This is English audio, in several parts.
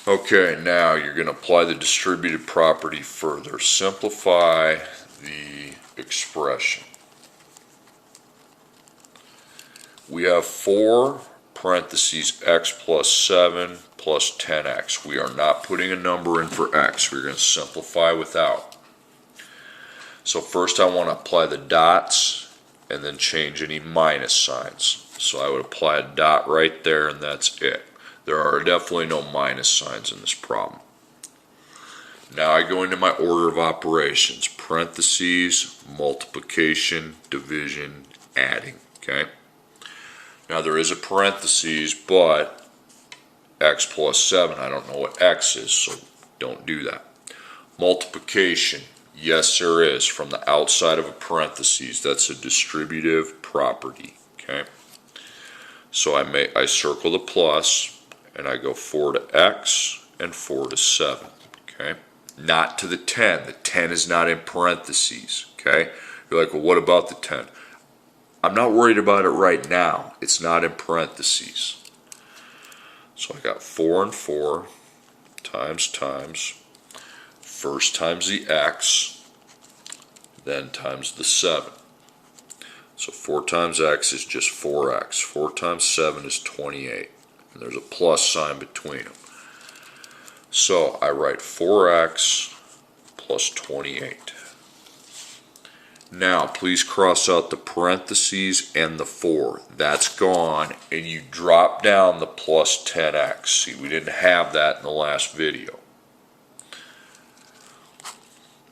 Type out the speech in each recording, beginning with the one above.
Okay, now you're going to apply the distributive property further. Simplify the expression. We have 4 parentheses x plus 7 plus 10x. We are not putting a number in for x. We're going to simplify without. So first I want to apply the dots and then change any minus signs. So I would apply a dot right there and that's it. There are definitely no minus signs in this problem. Now I go into my order of operations. Parentheses, multiplication, division, adding. Okay. Now there is a parentheses, but x plus 7, I don't know what x is, so don't do that. Multiplication, yes there is, from the outside of a parentheses. That's a distributive property. Okay. So I circle the plus and I go 4 to x and 4 to 7. Okay. Not to the 10. The 10 is not in parentheses. Okay. You're like, well, what about the 10? I'm not worried about it right now. It's not in parentheses. So I got 4 and 4 times, first times the x, then times the 7. So 4 times x is just 4x. 4 times 7 is 28. And there's a plus sign between them. So I write 4x plus 28. Now please cross out the parentheses and the 4. That's gone, and you drop down the plus 10x. See, we didn't have that in the last video.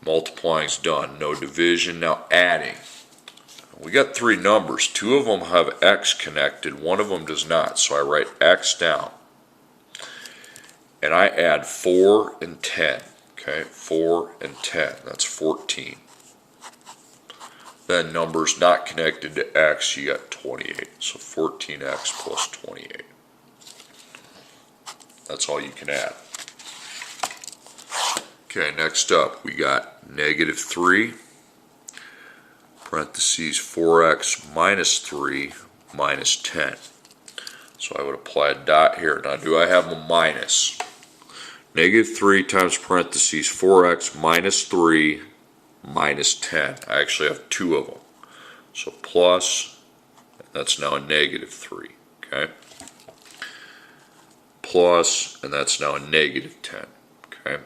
Multiplying's done. No division. Now adding. We got 3 numbers. 2 of them have x connected. 1 of them does not. So I write x down. And I add 4 and 10. Okay, 4 and 10. That's 14. Then numbers not connected to x, you got 28. So 14x plus 28. That's all you can add. Okay, next up we got negative 3, parentheses 4x minus 3 minus 10. So I would apply a dot here. Now do I have a minus? Negative 3 times parentheses 4x minus 3 minus 10. I actually have 2 of them. So plus, that's now a negative 3. Okay? Plus, and that's now a negative 10. Okay?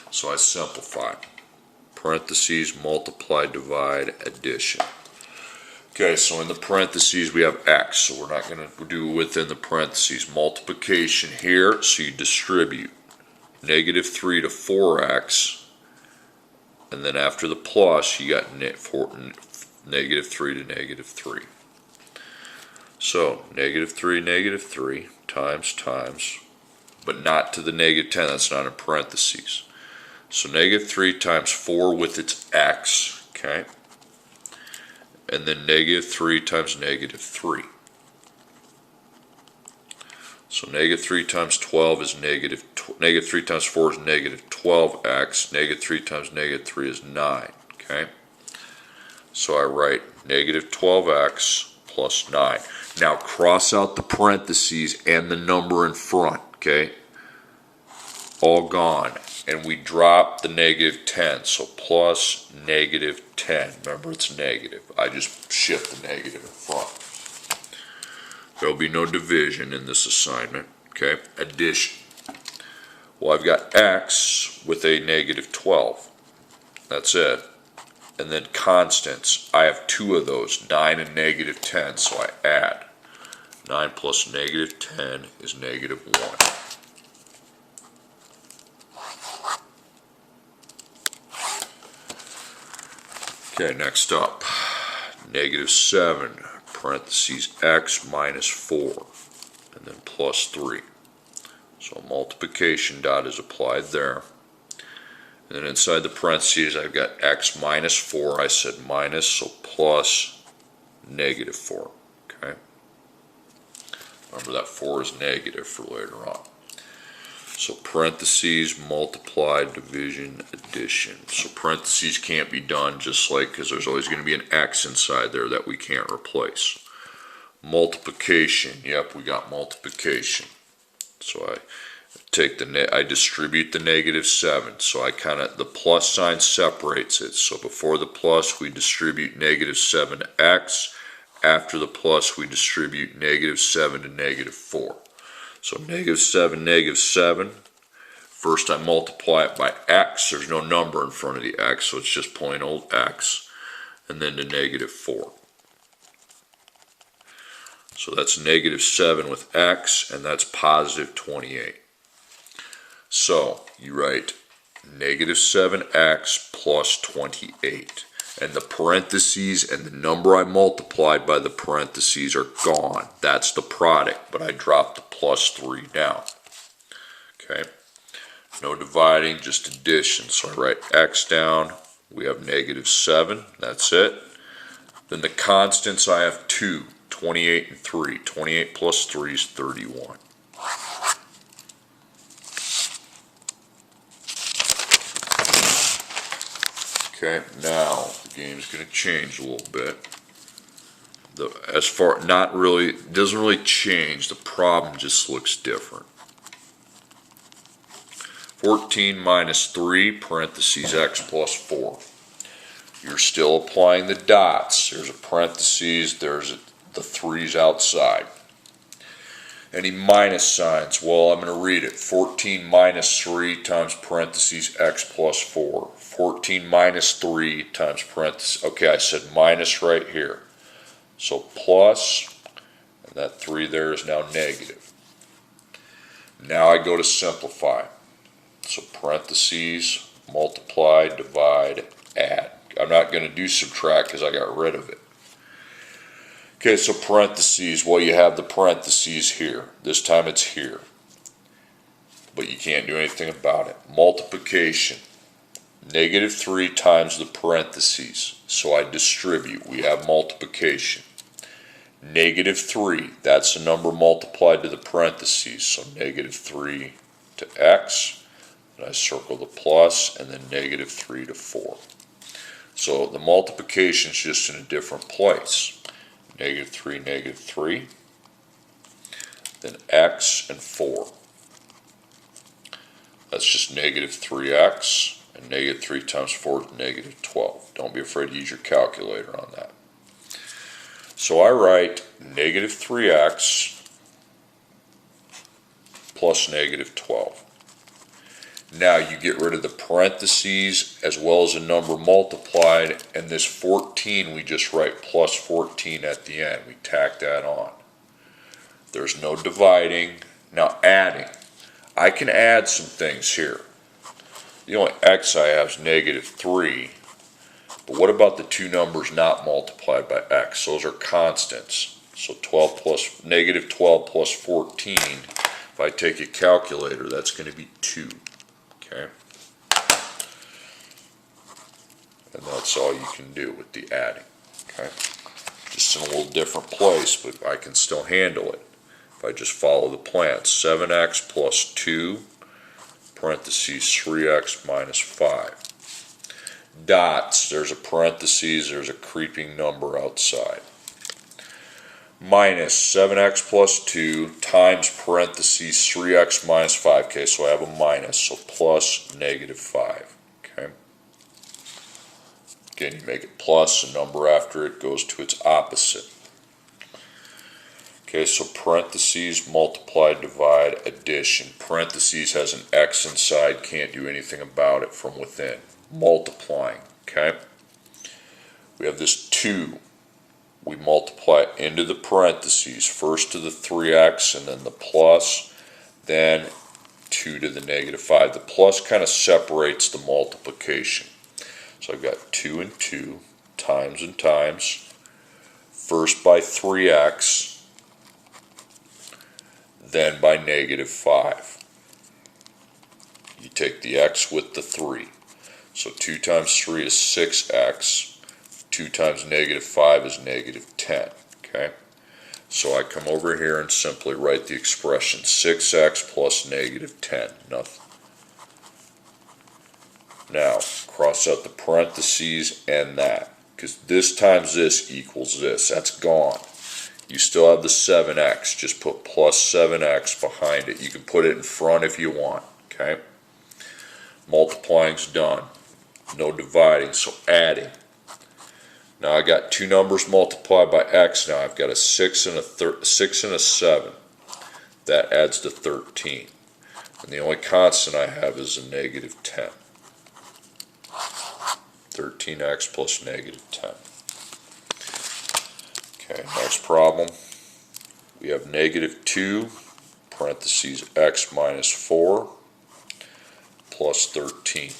So I simplify. Parentheses, multiply, divide, addition. Okay, so in the parentheses we have x, so we're not going to do within the parentheses. Multiplication here, so you distribute. Negative 3 to 4x. And then after the plus, you got negative 3 to negative 3. So, negative 3, times, but not to the negative 10, that's not in parentheses. So, negative 3 times 4 with its x, okay? And then negative 3 times negative 3. So negative 3 times 12 is negative 3 times 4 is negative 12x. Negative 3 times negative 3 is 9. Okay? So I write negative 12x plus 9. Now cross out the parentheses and the number in front. Okay? All gone. And we drop the negative 10. So plus negative 10. Remember, it's negative. I just shift the negative in front. There will be no division in this assignment. Okay, addition. Well, I've got x with a negative 12. That's it. And then constants. I have 2 of those, 9 and negative 10, so I add. 9 plus negative 10 is negative 1. Okay, next up. Negative 7. Parentheses x minus 4 and then plus 3. So multiplication dot is applied there. And then inside the parentheses I've got x minus 4. I said minus, so plus negative 4. Okay. Remember that 4 is negative for later on. So parentheses, multiply, division, addition. So parentheses can't be done just like, because there's always going to be an x inside there that we can't replace. Multiplication, yep, we got multiplication. So I distribute the -7, so the plus sign separates it. So before the plus, we distribute -7x. After the plus, we distribute -7 to -4. So -7, -7. First I multiply it by x. There's no number in front of the x, so it's just plain old x. And then to -4. So that's -7 with x, and that's positive 28. So you write -7x plus 28. And the parentheses and the number I multiplied by the parentheses are gone. That's the product, but I dropped the +3 down. Okay, no dividing, just addition. So I write x down. We have -7, that's it. Then the constants, I have 2, 28 and 3. 28 plus 3 is 31. Okay, now the game's going to change a little bit. Doesn't really change. The problem just looks different. 14 minus 3, parentheses x plus 4. You're still applying the dots. There's a parentheses, there's the 3's outside. Any minus signs? Well, I'm going to read it. 14 minus 3 times parentheses x plus 4. 14 minus 3 times parentheses. Okay, I said minus right here. So plus, and that 3 there is now negative. Now I go to simplify. So parentheses, multiply, divide, add. I'm not going to do subtract because I got rid of it. Okay, so parentheses, well, you have the parentheses here. This time it's here. But you can't do anything about it. Multiplication. -3 times the parentheses. So I distribute. We have multiplication. -3, that's the number multiplied to the parentheses. So -3 to x. And I circle the plus, and then -3 to 4. So the multiplication is just in a different place. -3, -3, then x and 4. That's just -3x, and -3 times 4 is -12. Don't be afraid to use your calculator on that. So I write -3x plus -12. Now you get rid of the parentheses as well as the number multiplied, and this 14 we just write plus 14 at the end. We tack that on. There's no dividing. Now adding. I can add some things here. The only x I have is -3. But what about the two numbers not multiplied by x? Those are constants. So -12 plus 14. If I take a calculator, that's going to be 2. Okay, and that's all you can do with the adding. Okay, just in a little different place, but I can still handle it if I just follow the plan. 7x plus 2, parentheses 3x minus 5. Dots, there's a parentheses, there's a creeping number outside. Minus 7x plus 2 times parentheses 3x minus 5. Okay, so I have a minus, so plus -5. Okay. Again, you make it plus, a number after it goes to its opposite. Okay, so parentheses, multiply, divide, addition. Parentheses has an x inside, can't do anything about it from within. Multiplying, okay. We have this 2. We multiply it into the parentheses, first to the 3x and then the plus, then 2 to the -5. The plus kind of separates the multiplication. So I've got 2 and 2, times and times, first by 3x, then by -5. You take the x with the 3. So 2 times 3 is 6x. 2 times -5 is -10, okay? So I come over here and simply write the expression 6x plus -10, nothing. Now, cross out the parentheses and that, because this times this equals this. That's gone. You still have the 7x. Just put plus 7x behind it. You can put it in front if you want. Okay? Multiplying's done. No dividing, so adding. Now I got two numbers multiplied by x. Now I've got a 6 and a 7. That adds to 13. And the only constant I have is a negative 10. 13x plus negative 10. Okay, next problem. We have negative 2, parentheses x minus 4, plus 13.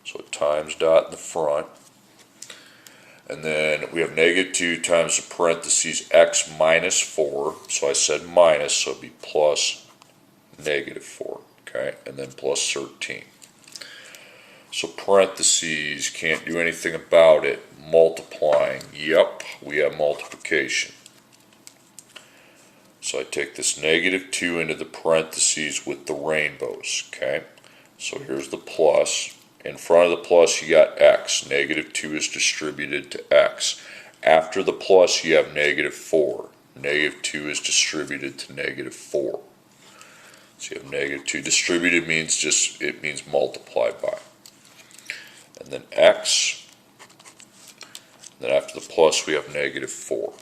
So times dot in the front. And then we have negative 2 times the parentheses x minus 4. So I said minus, so it'd be plus negative 4. Okay, and then plus 13. So parentheses, can't do anything about it. Multiplying, yep, we have multiplication. So I take this negative 2 into the parentheses with the rainbows, okay? So here's the plus. In front of the plus you got x. Negative 2 is distributed to x. After the plus you have negative 4. Negative 2 is distributed to negative 4. So you have negative 2. Distributed means it means multiplied by. And then x. Then after the plus we have negative 4.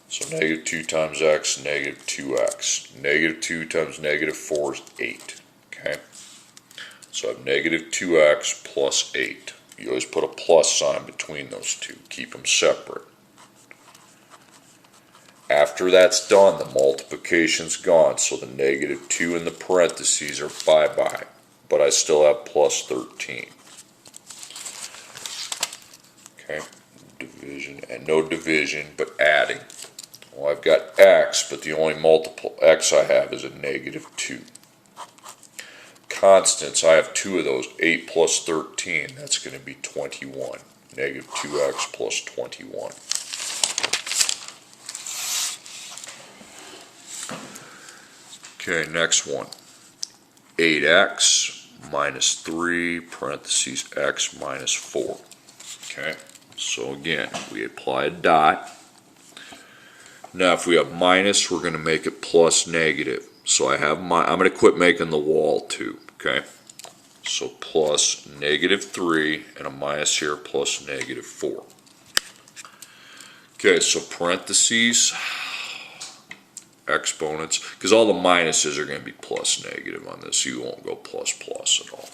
So negative 2 times x, negative 2x. Negative 2 times negative 4 is 8. Okay? So I have negative 2x plus 8. You always put a plus sign between those two. Keep them separate. After that's done, the multiplication's gone. So the negative 2 in the parentheses are bye-bye. But I still have plus 13. Okay, division, and no division, but adding. Well, I've got x, but the only multiple x I have is a negative 2. Constants, I have two of those. 8 plus 13, that's going to be 21. Negative 2x plus 21. Okay, next one. 8x minus 3, parentheses x minus 4. Okay, so again, we apply a dot. Now if we have minus, we're going to make it plus negative. So I'm going to quit making the wall too. Okay, so plus negative 3 and a minus here plus negative 4. Okay, so parentheses, exponents, because all the minuses are going to be plus negative on this. You won't go plus plus at all.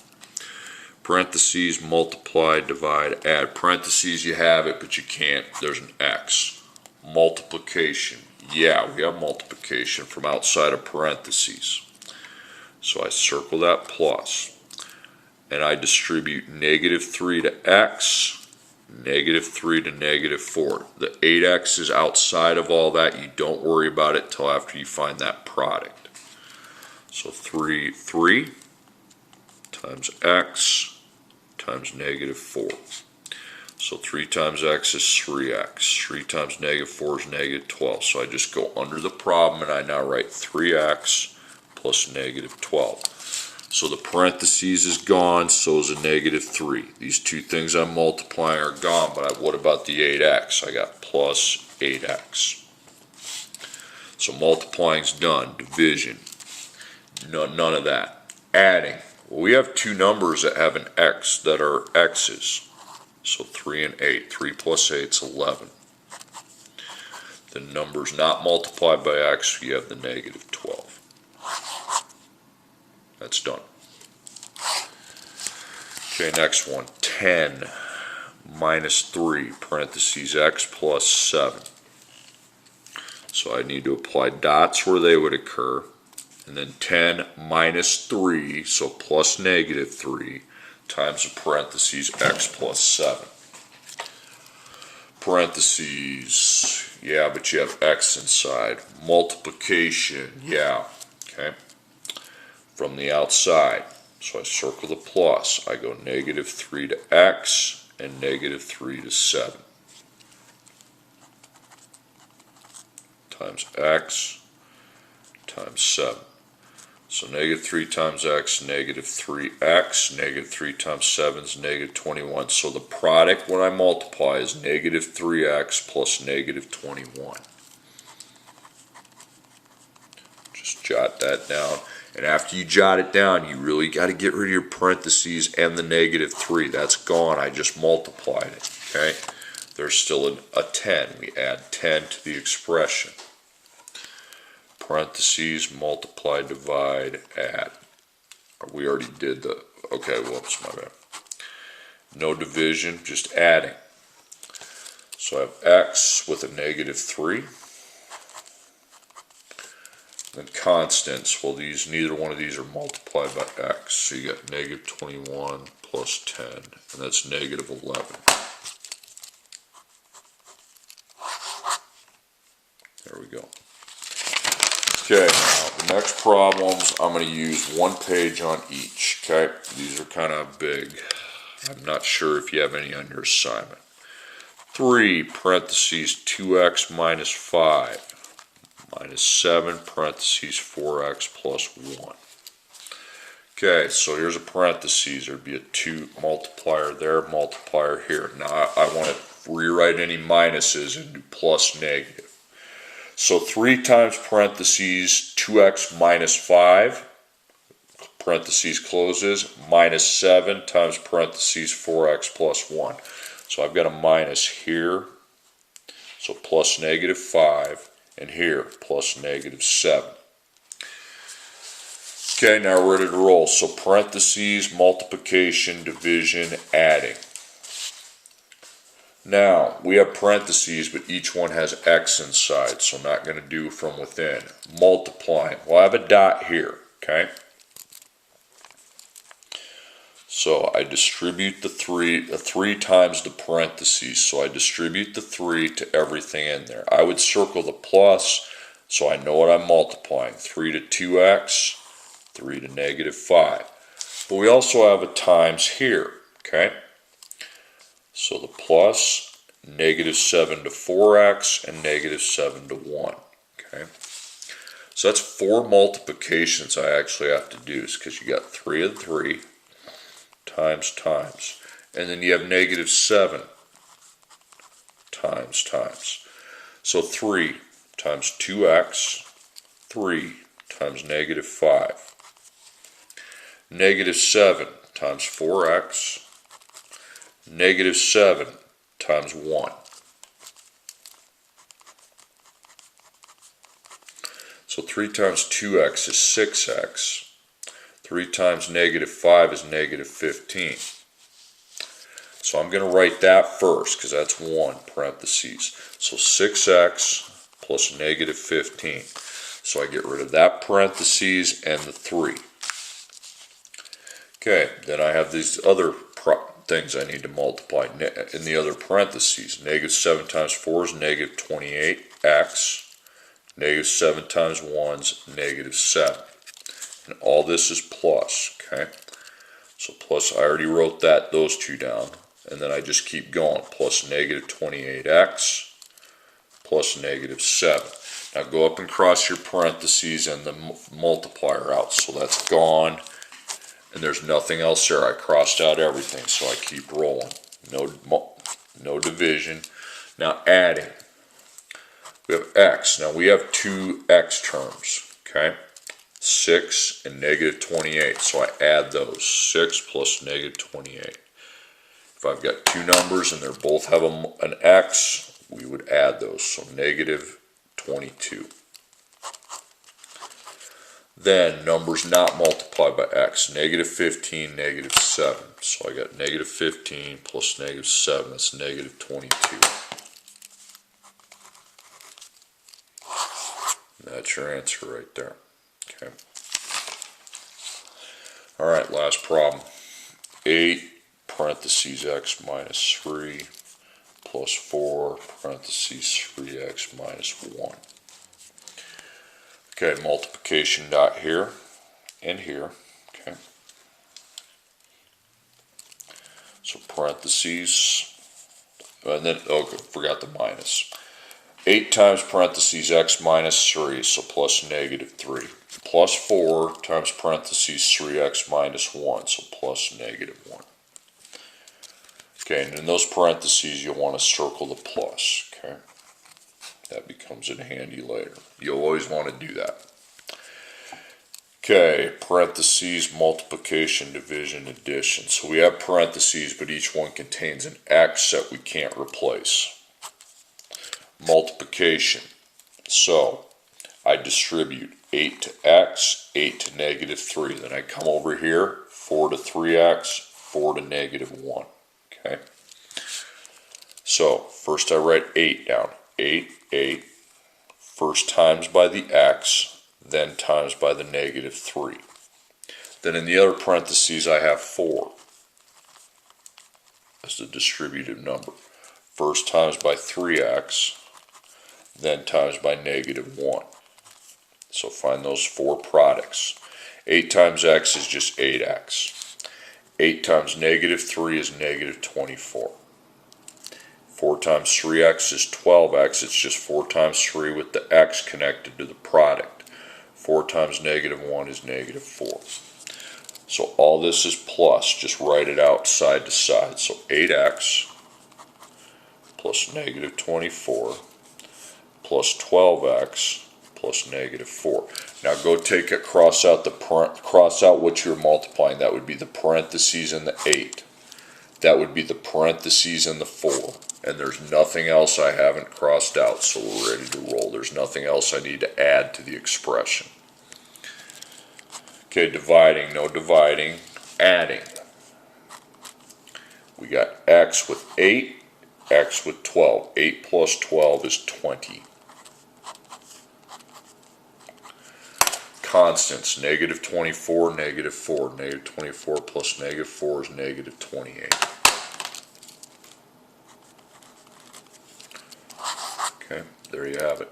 Parentheses, multiply, divide, add. Parentheses, you have it, but you can't. There's an x. Multiplication. Yeah, we have multiplication from outside of parentheses. So I circle that plus. And I distribute negative 3 to x, negative 3 to negative 4. The 8x is outside of all that. You don't worry about it till after you find that product. So 3 times x times negative 4. So 3 times x is 3x. 3 times negative 4 is negative 12. So I just go under the problem and I now write 3x plus negative 12. So the parentheses is gone, so is a negative 3. These two things I'm multiplying are gone, but what about the 8x? I got plus 8x. So multiplying's done. Division. None of that. Adding. Well, we have two numbers that have an x that are x's. So 3 and 8. 3 plus 8 is 11. The number's not multiplied by x, you have the negative 12. That's done. Okay, next one. 10 minus 3, parentheses x plus 7. So I need to apply dots where they would occur. And then 10 minus 3, so plus negative 3, times the parentheses x plus 7. Parentheses, yeah, but you have x inside. Multiplication, yeah, okay, from the outside. So I circle the plus. I go negative 3 to x and negative 3 to 7. Times x times 7. So negative 3 times x, negative 3x, negative 3 times 7 is negative 21. So the product when I multiply is negative 3x plus negative 21. Just jot that down. And after you jot it down, you really got to get rid of your parentheses and the negative 3. That's gone. I just multiplied it. Okay? There's still a 10. We add 10 to the expression. Parentheses, multiply, divide, add. We already did the, okay, whoops, my bad. No division, just adding. So I have x with a negative 3. Then constants, well these, neither one of these are multiplied by x. So you got negative 21 plus 10, and that's negative 11. There we go. Okay, now the next problems, I'm going to use one page on each, okay? These are kind of big. I'm not sure if you have any on your assignment. 3, parentheses, 2x minus 5, minus 7, parentheses, 4x plus 1. Okay, so here's a parentheses. There'd be a 2 multiplier there, multiplier here. Now I want to rewrite any minuses and do plus negative. So 3 times parentheses 2x minus 5, parentheses closes, minus 7 times parentheses 4x plus 1. So I've got a minus here, so plus negative 5, and here, plus negative 7. Okay, now we're ready to roll. So parentheses, multiplication, division, adding. Now, we have parentheses, but each one has x inside, so I'm not going to do from within. Multiplying. Well, I have a dot here, okay? So I distribute the 3 times the parentheses, so I distribute the 3 to everything in there. I would circle the plus, so I know what I'm multiplying. 3 to 2x, 3 to negative 5. But we also have a times here, okay? So the plus, negative 7 to 4x, and negative 7 to 1. Okay? So that's 4 multiplications I actually have to do, because you got 3 of 3 times times. And then you have negative 7 times times. So 3 times 2x, 3 times negative 5. Negative 7 times 4x, negative 7 times 1. So 3 times 2x is 6x. 3 times negative 5 is negative 15. So I'm going to write that first because that's 1, parentheses. So 6x plus negative 15. So I get rid of that parentheses and the 3. Okay, then I have these other things I need to multiply in the other parentheses. Negative 7 times 4 is negative 28x. Negative 7 times 1 is negative 7. And all this is plus, okay? So plus, I already wrote those two down. And then I just keep going. Plus negative 28x plus negative 7. Now go up and cross your parentheses and the multiplier out. So that's gone. And there's nothing else there. I crossed out everything, so I keep rolling. No division. Now adding. We have x. Now we have 2 x terms, okay? 6 and negative 28. So I add those. 6 plus negative 28. If I've got 2 numbers and they both have an x, we would add those. So negative 22. Then numbers not multiplied by x. Negative 15, negative 7. So I got negative 15 plus negative 7. That's negative 22. That's your answer right there. Okay. Alright, last problem. 8 parentheses x minus 3 plus 4 parentheses 3x minus 1. Okay, multiplication dot here and here. Okay. So parentheses, and then, oh, forgot the minus. 8 times parentheses x minus 3, so plus negative 3. Plus 4 times parentheses 3x minus 1, so plus negative 1. Okay, and in those parentheses you'll want to circle the plus, okay? That becomes in handy later. You'll always want to do that. Okay, parentheses, multiplication, division, addition. So we have parentheses, but each one contains an x that we can't replace. Multiplication. So I distribute 8 to x, 8 to negative 3. Then I come over here, 4 to 3x, 4 to negative 1. Okay. So first I write 8 down. 8, 8. First times by the x, then times by the negative 3. Then in the other parentheses I have 4 as the distributive number. First times by 3x, then times by negative 1. So find those 4 products. 8 times x is just 8x. 8 times negative 3 is negative 24. 4 times 3x is 12x. It's just 4 times 3 with the x connected to the product. 4 times negative 1 is negative 4. So all this is plus. Just write it out side to side. So 8x plus negative 24 plus 12x plus negative 4. Now go take it, cross out what you're multiplying. That would be the parentheses and the 8. That would be the parentheses and the 4. And there's nothing else I haven't crossed out, so we're ready to roll. There's nothing else I need to add to the expression. Okay, dividing, no dividing, adding. We got x with 8, x with 12. 8 plus 12 is 20. Constants, negative 24, negative 4. Negative 24 plus negative 4 is negative 28. Okay, there you have it.